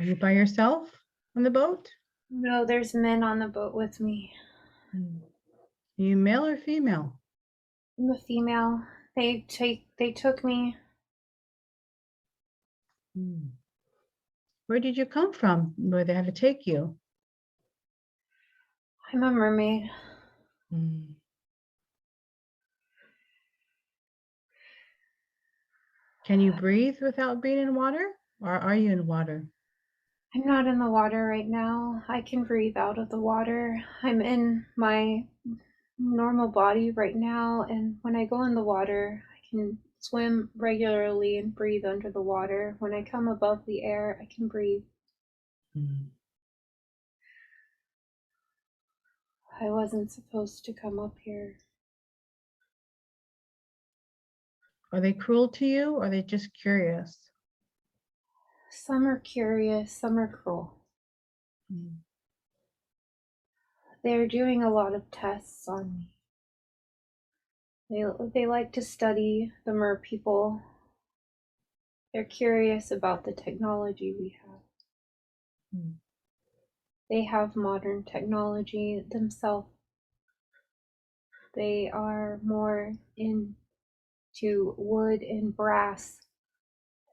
Are you by yourself on the boat? No, there's men on the boat with me. Are you male or female? I'm a female. They took me. Where did you come from? Where they had to take you? I'm a mermaid. Can you breathe without being in water? Or are you in water? I'm not in the water right now. I can breathe out of the water. I'm in my normal body right now, and when I go in the water, I can swim regularly and breathe under the water. When I come above the air, I can breathe. I wasn't supposed to come up here. Are they cruel to you or are they just curious? Some are curious, some are cruel. They're doing a lot of tests on me. They like to study the mer people. They're curious about the technology we have. They have modern technology themselves. They are more into wood and brass,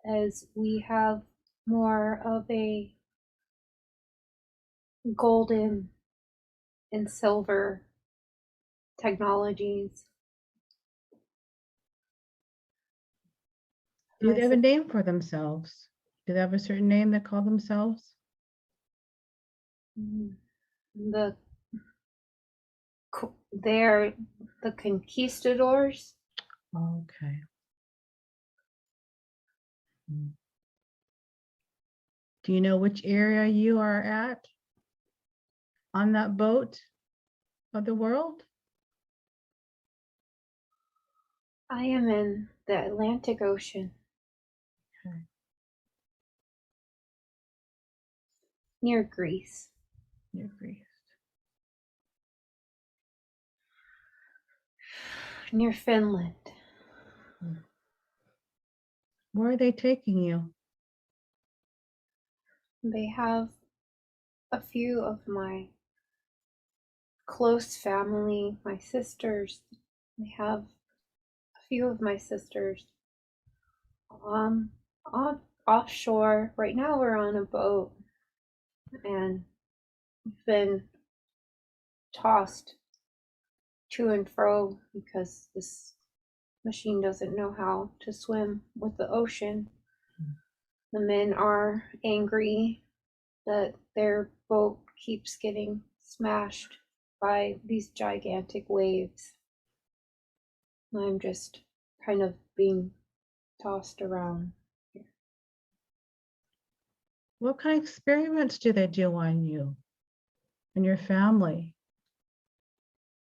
as we have more of a golden and silver technologies. Do they have a name for themselves? Do they have a certain name they call themselves? They're the conquistadors. Okay. Do you know which area you are at on that boat of the world? I am in the Atlantic Ocean. Okay. Near Greece. Near Greece. Near Finland. Where are they taking you? They have a few of my close family, my sisters. They have a few of my sisters offshore. Right now we're on a boat and we've been tossed to and fro because this machine doesn't know how to swim with the ocean. The men are angry that their boat keeps getting smashed by these gigantic waves. I'm just kind of being tossed around here. What kind of experiments do they do on you and your family?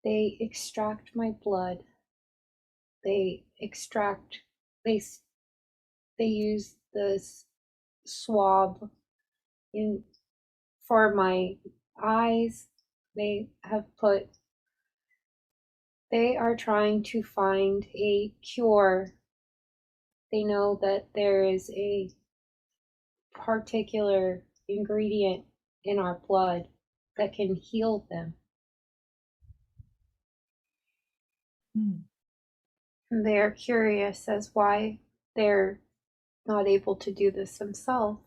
They extract my blood. They use this swab for my eyes. They are trying to find a cure. They know that there is a particular ingredient in our blood that can heal them. And they're curious as why they're not able to do this themselves.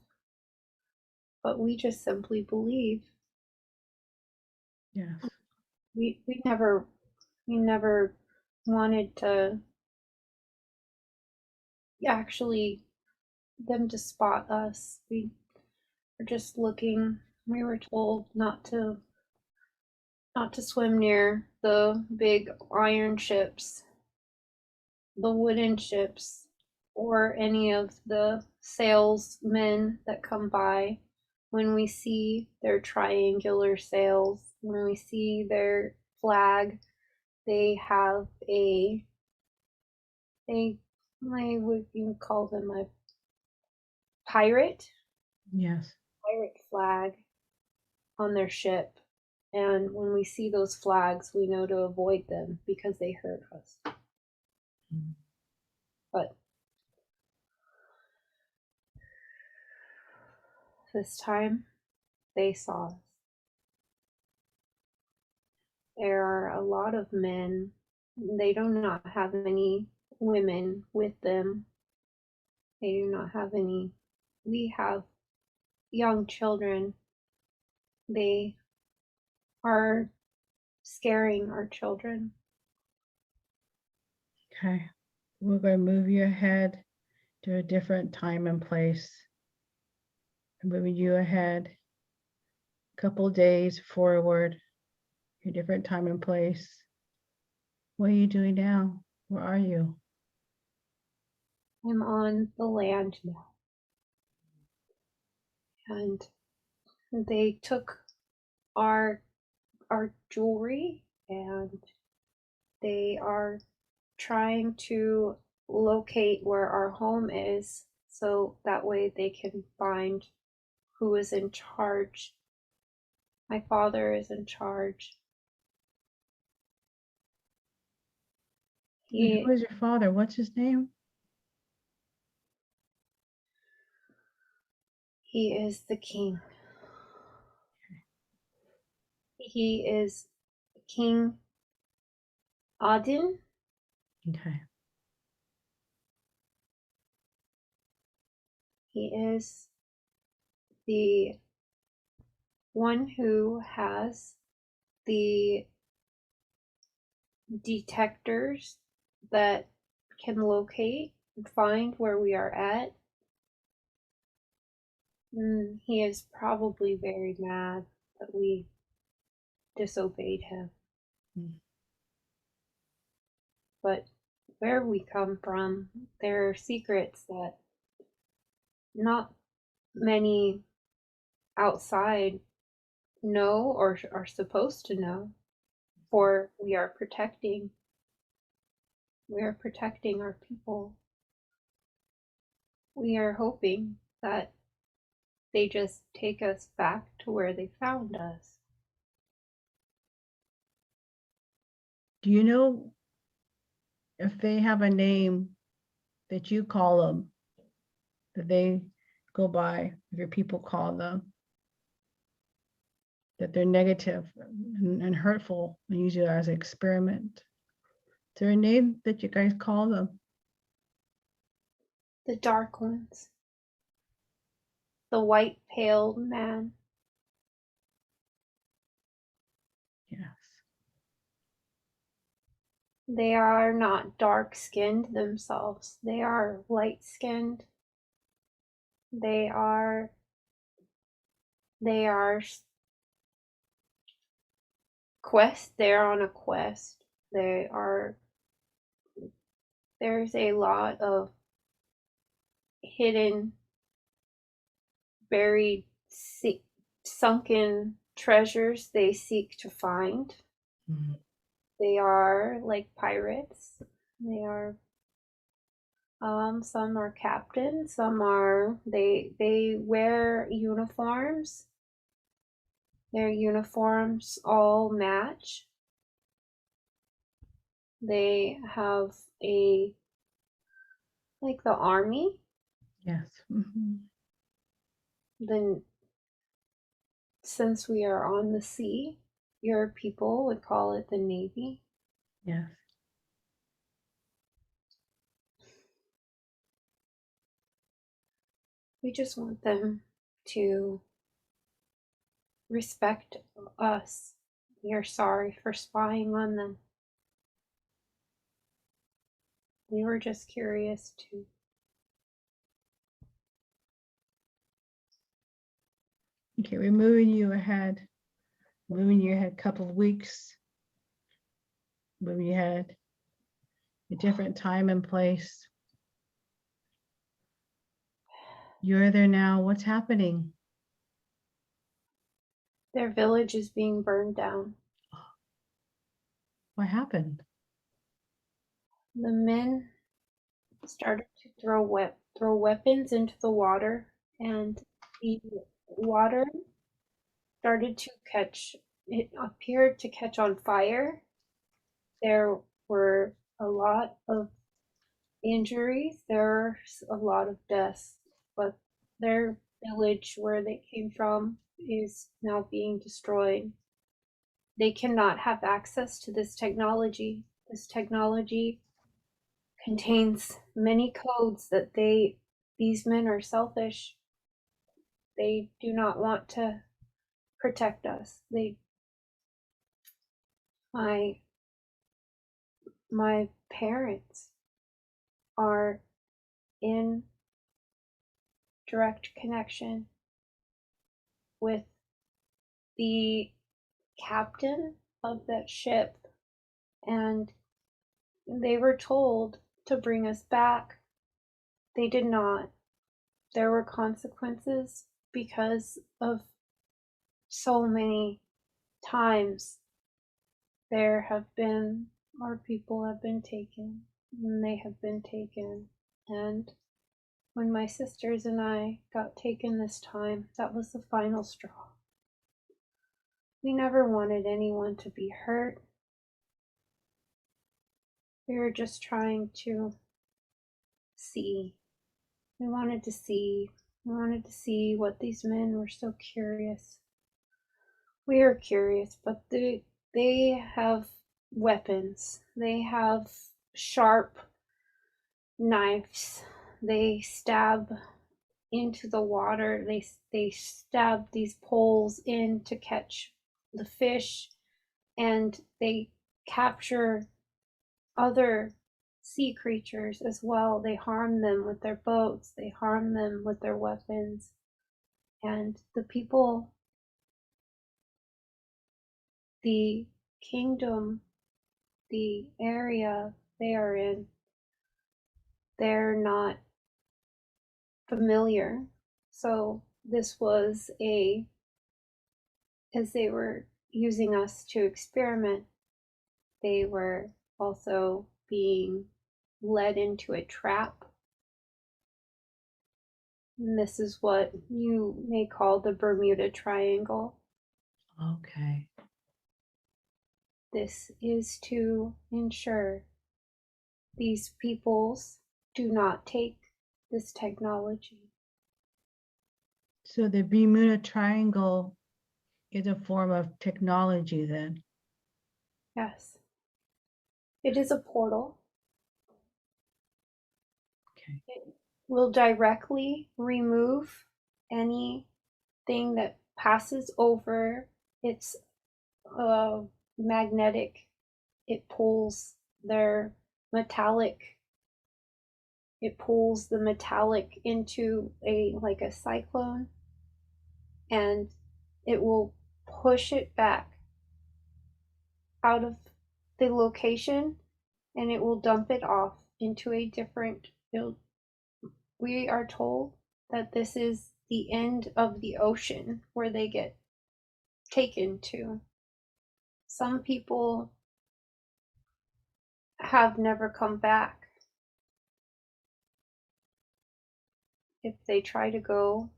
But we just simply believe. Yes. We never wanted to actually them to spot us. We were just looking. We were told not to swim near the big iron ships, the wooden ships, or any of the salesmen that come by. When we see their triangular sails, when we see their flag, they have you call them a pirate? Yes. Pirate flag on their ship. And when we see those flags, we know to avoid them because they hurt us. But this time they saw us. There are a lot of men. They do not have any women with them. They do not have any. We have young children. They are scaring our children. Okay. We're going to move you ahead to a different time and place. I'm moving you ahead a couple days forward, a different time and place. What are you doing now? Where are you? I'm on the land now. And they took our jewelry, and they are trying to locate where our home is so that way they can find who is in charge. My father is in charge. And who is your father? What's his name? He is the king. He is King Adin. Okay. He is the one who has the detectors that can locate and find where we are at. He is probably very mad that we disobeyed him. But where we come from, there are secrets that not many outside know or are supposed to know, for we are protecting our people. We are hoping that they just take us back to where they found us. Do you know if they have a name that you call them, that they go by, if your people call them, that they're negative and hurtful and use it as an experiment? Is there a name that you guys call them? The dark ones. The white-paled man. Yes. They are not dark-skinned themselves. They are light-skinned. They're on a quest. There's a lot of hidden, buried, sunken treasures they seek to find. Mm-hmm. They are like pirates. They are some are captains, they wear uniforms. Their uniforms all match. They have like the army. Yes. Mm-hmm. Then, since we are on the sea, your people would call it the Navy. Yes. We just want them to respect us. We are sorry for spying on them. We were just curious too. Okay, we're moving you ahead. Moving you ahead a couple of weeks. Moving you ahead a different time and place. You're there now. What's happening? Their village is being burned down. What happened? The men started to throw weapons into the water, and the water started to it appeared to catch on fire. There were a lot of injuries, there's a lot of deaths, but their village where they came from is now being destroyed. They cannot have access to this technology. This technology contains many codes that these men are selfish. They do not want to protect us. My my parents are in direct connection with the captain of that ship, and they were told to bring us back. They did not. There were consequences because of so many times there have been, our people have been taken, and they have been taken. And when my sisters and I got taken this time, that was the final straw. We never wanted anyone to be hurt. We were just trying to see. We wanted to see. We wanted to see what these men were so curious. We are curious, but they have weapons. They have sharp knives. They stab into the water. They stab these poles in to catch the fish, and they capture other sea creatures as well. They harm them with their boats. They harm them with their weapons. And the people, the kingdom, the area they are in, they're not familiar. So this was as they were using us to experiment, they were also being led into a trap. And this is what you may call the Bermuda Triangle. Okay. This is to ensure these peoples do not take this technology. So the Bermuda Triangle is a form of technology then. Yes. It is a portal. Okay. It will directly remove anything that passes over its magnetic. It pulls their metallic. It pulls the metallic into like a cyclone, and it will push it back out of the location, and it will dump it off into a different. We are told that this is the end of the ocean where they get taken to. Some people have never come back. If they try to go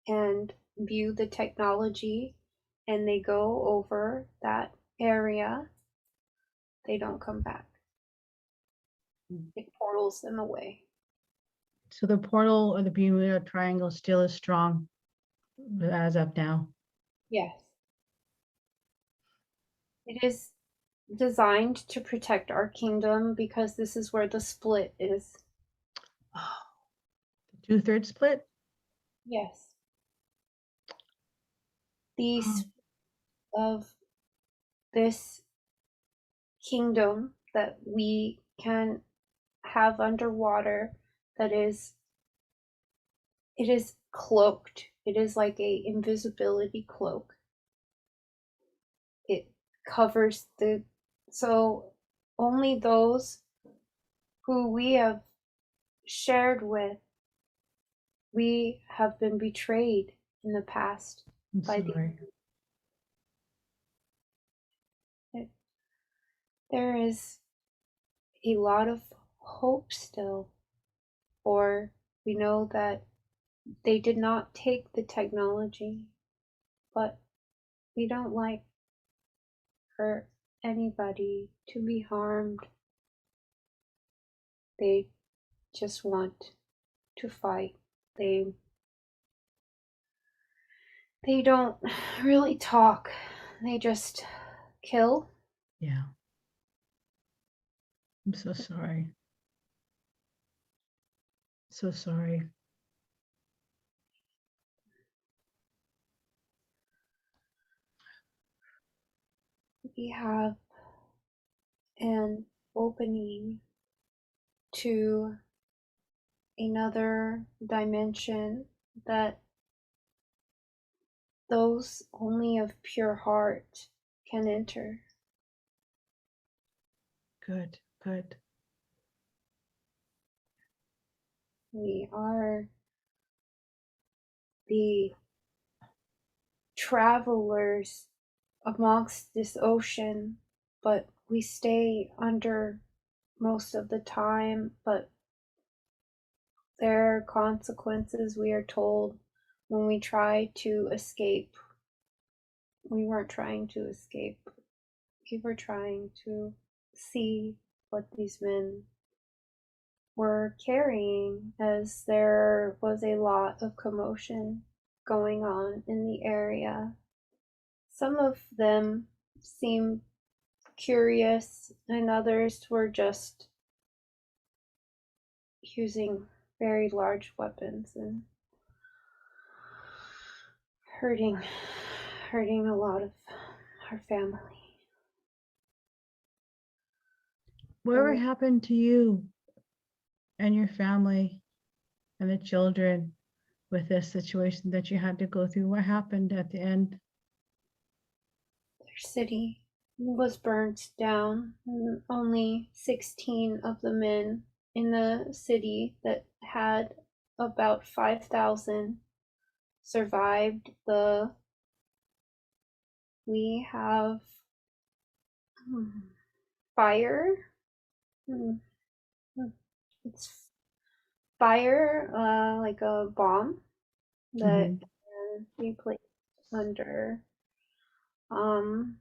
and view the technology and they go over that area, they don't come back. It portals them away. So the portal or the Bermuda Triangle still is strong as of now. Yes. It is designed to protect our kingdom because this is where the split is. Oh, the 2/3 split? Yes. These of this kingdom that we can have underwater, that is, it is cloaked. It is like a invisibility cloak. It covers so only those who we have shared with, we have been betrayed in the past I'm by sorry. there is a lot of hope still, or we know that they did not take the technology, but we don't like for anybody to be harmed. They just want to fight. They They don't really talk. They just kill. Yeah. I'm so sorry. So sorry. We have an opening to another dimension that those only of pure heart can enter. Good, good. We are the travelers amongst this ocean, but we stay under most of the time. But there are consequences, we are told, when we try to escape. We weren't trying to escape. We were trying to see what these men were carrying, as there was a lot of commotion going on in the area. Some of them seemed curious, and others were just using very large weapons and hurting a lot of our family. Whatever happened to you and your family and the children with this situation that you had to go through? What happened at the end? Their city was burnt down, and only 16 of the men in the city that had about 5,000 survived. We have fire. It's fire, like a bomb that can be placed under, can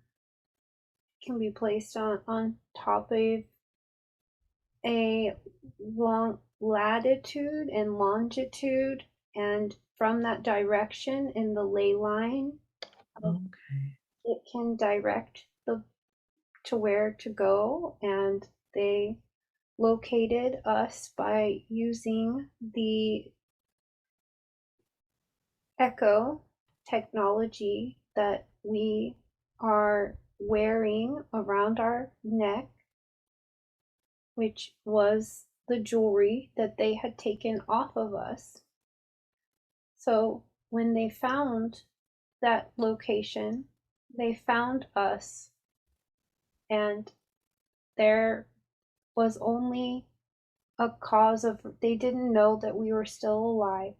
be placed on top of a long latitude and longitude, and from that direction in the ley line, Okay. it can direct the to where to go. And they located us by using the echo technology that we are wearing around our neck, which was the jewelry that they had taken off of us. So when they found that location, they found us, and there was only a cause of, they didn't know that we were still alive.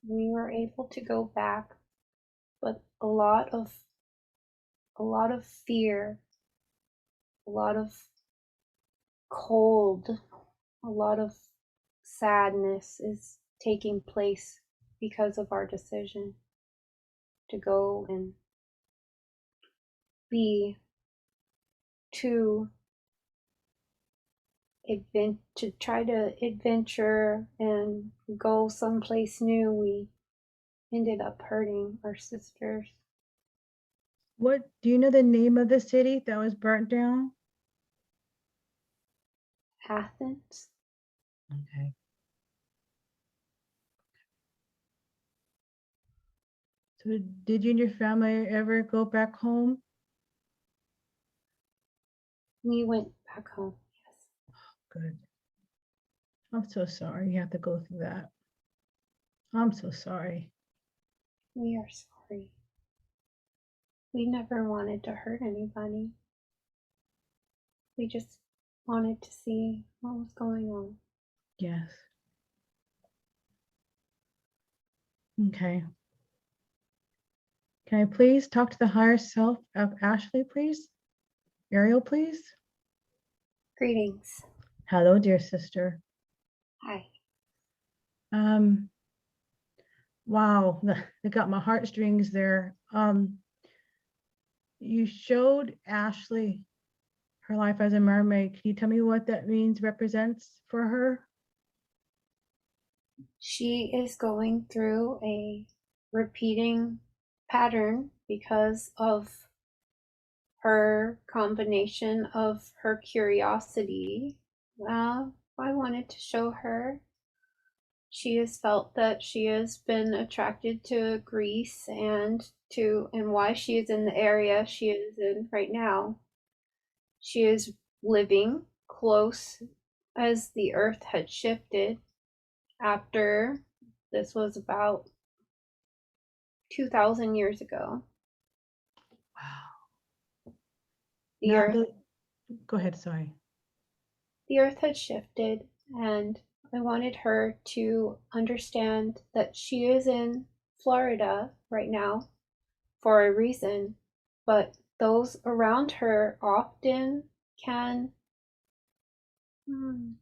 We were able to go back, but a lot of fear, a lot of cold, a lot of sadness is taking place because of our decision to go and be to to try to adventure and go someplace new. We ended up hurting our sisters. What do you know the name of the city that was burnt down? Athens. Okay. So did you and your family ever go back home? We went back home. Yes. Good. I'm so sorry you have to go through that. I'm so sorry. We are sorry. We never wanted to hurt anybody. We just wanted to see what was going on. Yes. Okay. Can I please talk to the higher self of Ashley, please? Ariel, please. Greetings. Hello, dear sister. Hi. Wow, they got my heartstrings there. You showed Ashley her life as a mermaid. Can you tell me what that means, represents for her? She is going through a repeating pattern because of her combination of her curiosity. I wanted to show her. She has felt that she has been attracted to Greece and why she is in the area she is in right now. She is living close as the earth had shifted after this was about 2,000 years ago. Wow. The Now, earth go ahead, sorry. the earth had shifted, and I wanted her to understand that she is in Florida right now for a reason, but those around her often can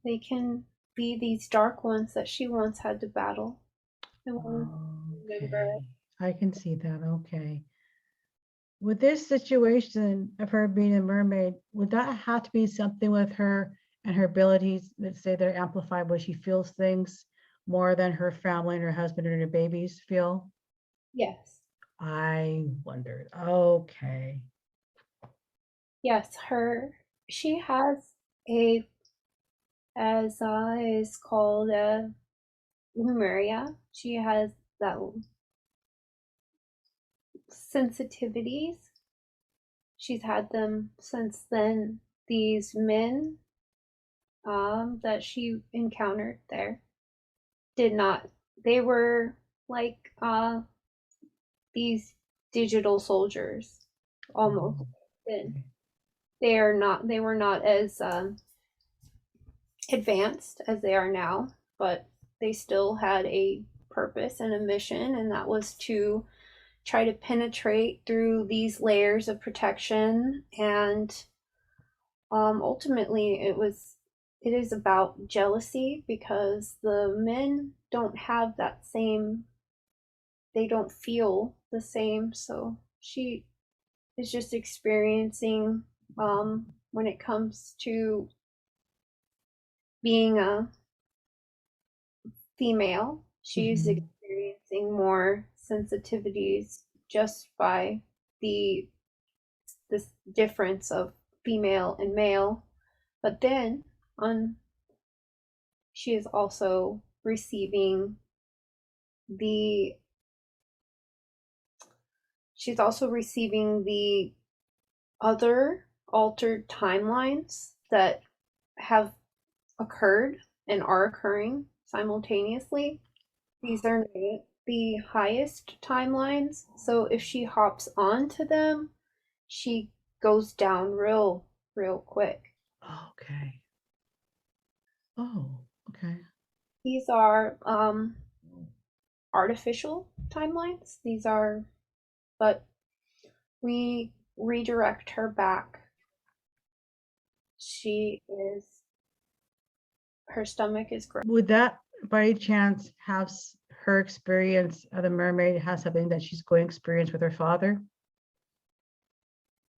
they can be these dark ones that she once had to battle. I want to remember. Okay, I can see that. Okay. With this situation of her being a mermaid, would that have to be something with her and her abilities that say they're amplified where she feels things more than her family and her husband and her babies feel? Yes. I wondered. Okay. Yes, she has a as is called Lemuria. She has that sensitivities. She's had them since then. These men that she encountered there did not. They were like these digital soldiers almost. Oh, And okay. they were not as advanced as they are now, but they still had a purpose and a mission, and that was to try to penetrate through these layers of protection. And ultimately it is about jealousy because the men don't have that same, they don't feel the same. So she is just experiencing, when it comes to being a female, she's Mhm. experiencing more sensitivities just by the this difference of female and male. But then on she is also receiving the the other altered timelines that have occurred and are occurring simultaneously. These are not the highest timelines, so if she hops onto them, she goes down real quick. Okay. Oh, okay. These are artificial timelines. These are, but we redirect her back. She is, her stomach is great. Would that by chance have her experience of the mermaid has something that she's going to experience with her father?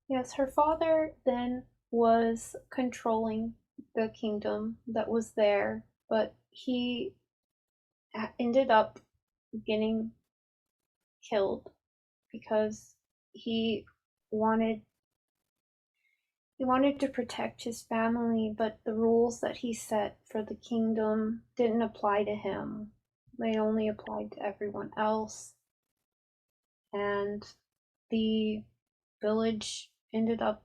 Yes, her father then was controlling the kingdom that was there, but he ended up getting killed because he wanted he wanted to protect his family, but the rules that he set for the kingdom didn't apply to him. They only applied to everyone else. And the village ended up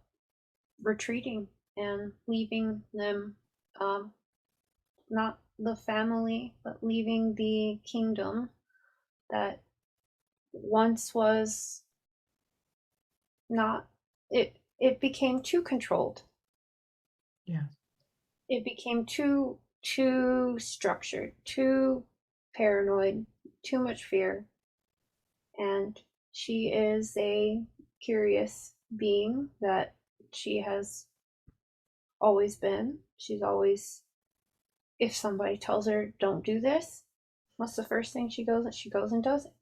retreating and leaving them, not the family, but leaving the kingdom that once was not, it became too controlled. Yes. It became too structured, too paranoid, too much fear. And she is a curious being that she has always been. She's always, if somebody tells her don't do this, what's the first thing she goes and does it.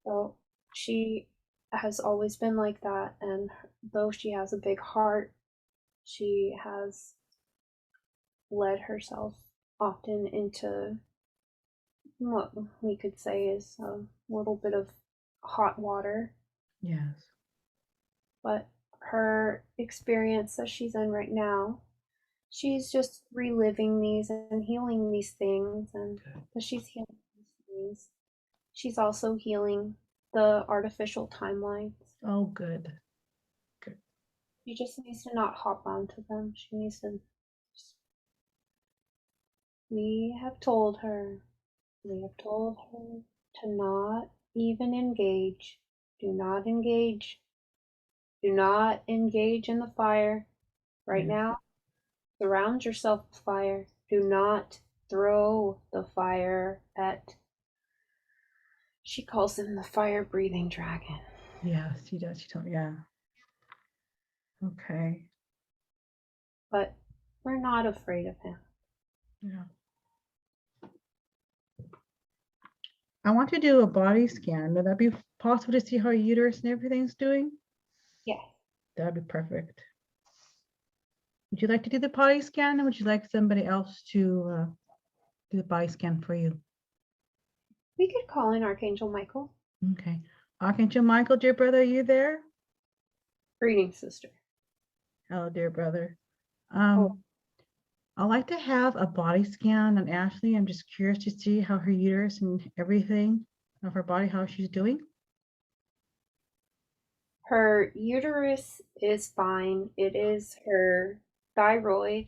So she has always been like that, and though she has a big heart, she has led herself often into what we could say is a little bit of hot water. Yes. But her experience that she's in right now, she's just reliving these and healing these things. And as she's healing these things, she's also healing the artificial timelines. Oh, good. Good. She just needs to not hop onto them. She needs to. We have told her. We have told her to not even engage. Do not engage. Do not engage in the fire. Right Yes. now, surround yourself with fire. Do not throw the fire at. She calls him the fire breathing dragon. Yes, she does. She told me, yeah. Okay. But we're not afraid of him. Yeah. I want to do a body scan. Would that be possible to see how your uterus and everything's doing? Yes. That'd be perfect. Would you like to do the body scan, or would you like somebody else to do the body scan for you? We could call in Archangel Michael. Okay. Archangel Michael, dear brother, are you there? Greetings, sister. Hello, dear brother. Oh, I'd like to have a body scan on Ashley. I'm just curious to see how her uterus and everything of her body, how she's doing. her uterus is fine. It is her thyroid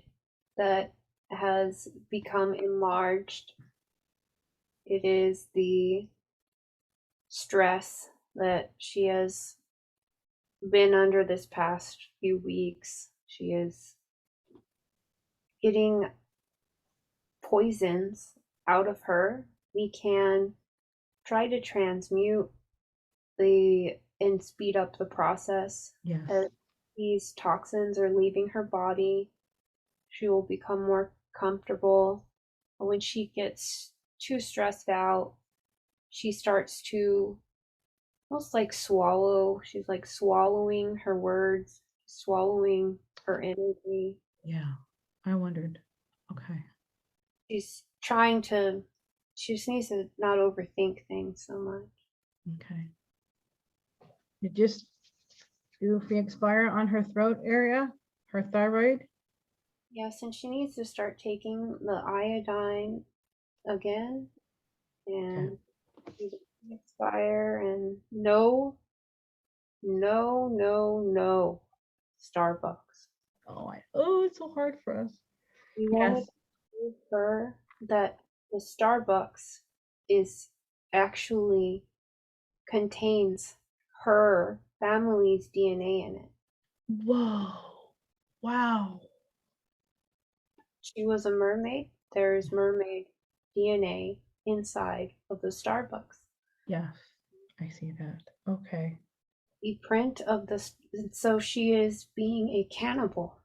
that has become enlarged. It is the stress that she has been under this past few weeks. She is getting poisons out of her. We can try to transmute the and speed up the process. Yes. As these toxins are leaving her body, she will become more comfortable. When she gets too stressed out, she starts to almost like swallow. She's like swallowing her words, swallowing her energy. Yeah. I wondered. Okay. She's trying to, she just needs to not overthink things so much. Okay. You just do free expire on her throat area, her thyroid. Yes, and she needs to start taking the iodine again Okay. and expire and no, no, no, no Starbucks. Oh, it's so hard for us. We want Yes. to prove her that the Starbucks is actually contains her family's DNA in it. Whoa. Wow. She was a mermaid. There's mermaid DNA inside of the Starbucks. Yes. I see that. Okay. The print of this, so she is being a cannibal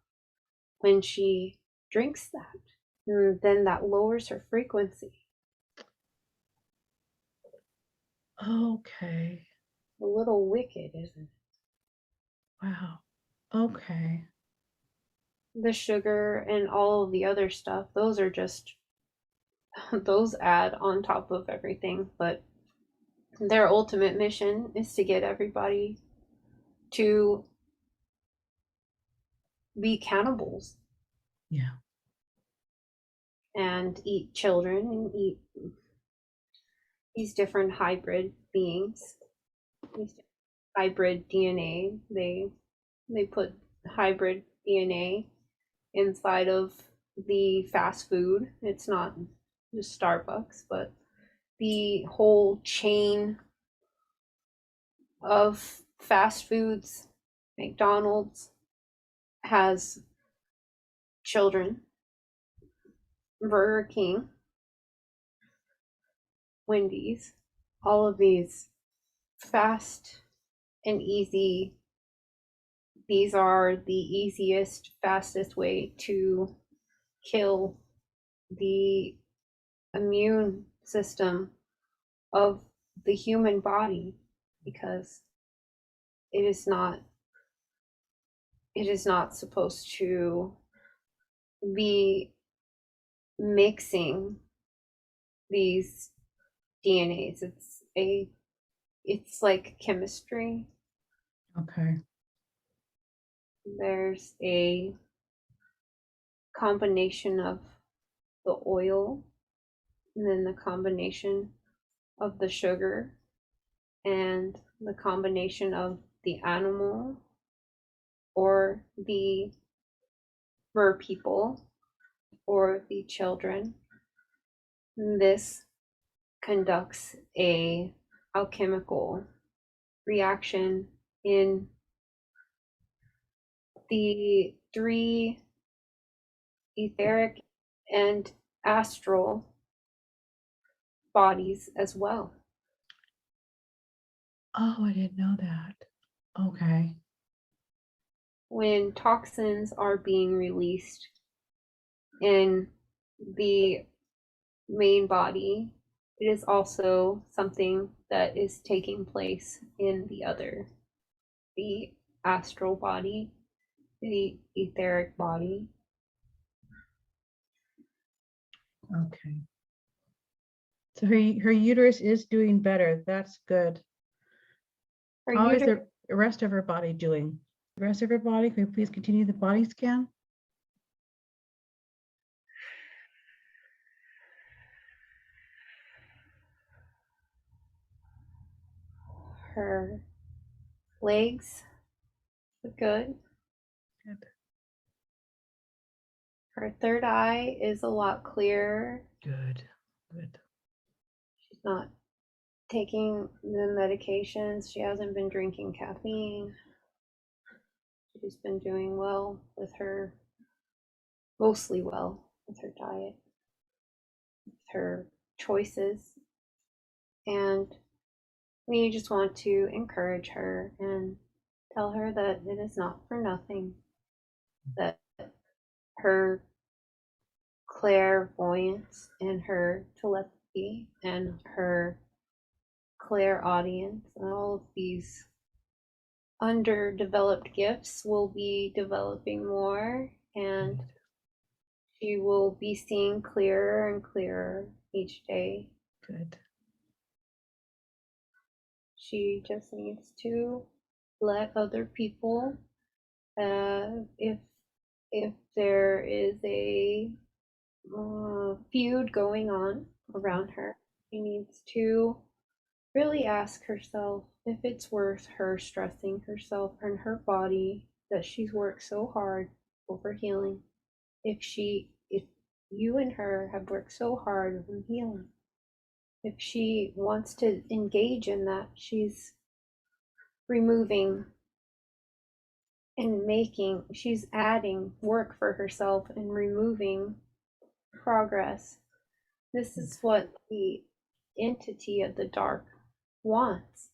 when she drinks that. And then that lowers her frequency. Okay. A little wicked, isn't it? Wow. Okay. The sugar and all of the other stuff, those are just, those add on top of everything. But their ultimate mission is to get everybody to be cannibals Yeah. and eat children and eat these different hybrid beings, these hybrid DNA. They put hybrid DNA inside of the fast food. It's not just Starbucks, but the whole chain of fast foods. McDonald's has children. Burger King, Wendy's, all of these fast and easy. These are the easiest, fastest way to kill the immune system of the human body because it is not supposed to be mixing these DNAs. It's a it's like chemistry. Okay. There's a combination of the oil and then the combination of the sugar and the combination of the animal or the mer people or the children. This conducts a alchemical reaction in the three etheric and astral bodies as well. Oh, I didn't know that. Okay. When toxins are being released in the main body, it is also something that is taking place in the astral body, the etheric body. Okay. So her uterus is doing better. That's good. Her How is uterus, the rest of her body doing? The rest of her body, can we please continue the body scan? her legs look good. Good. Her third eye is a lot clearer. Good. Good. She's not taking the medications. She hasn't been drinking caffeine. She's been doing well with her, mostly well with her diet, with her choices. And we just want to encourage her and tell her that it is not for nothing, that her clairvoyance and her telepathy and her clairaudience and all of these underdeveloped gifts will be developing more, and she will be seeing clearer and clearer each day. Good. She just needs to let other people, if there is a feud going on around her, she needs to really ask herself if it's worth her stressing herself and her body that she's worked so hard over healing. If you and her have worked so hard on healing, if she wants to engage in that, she's removing and she's adding work for herself and removing progress. This is what the entity of the dark wants.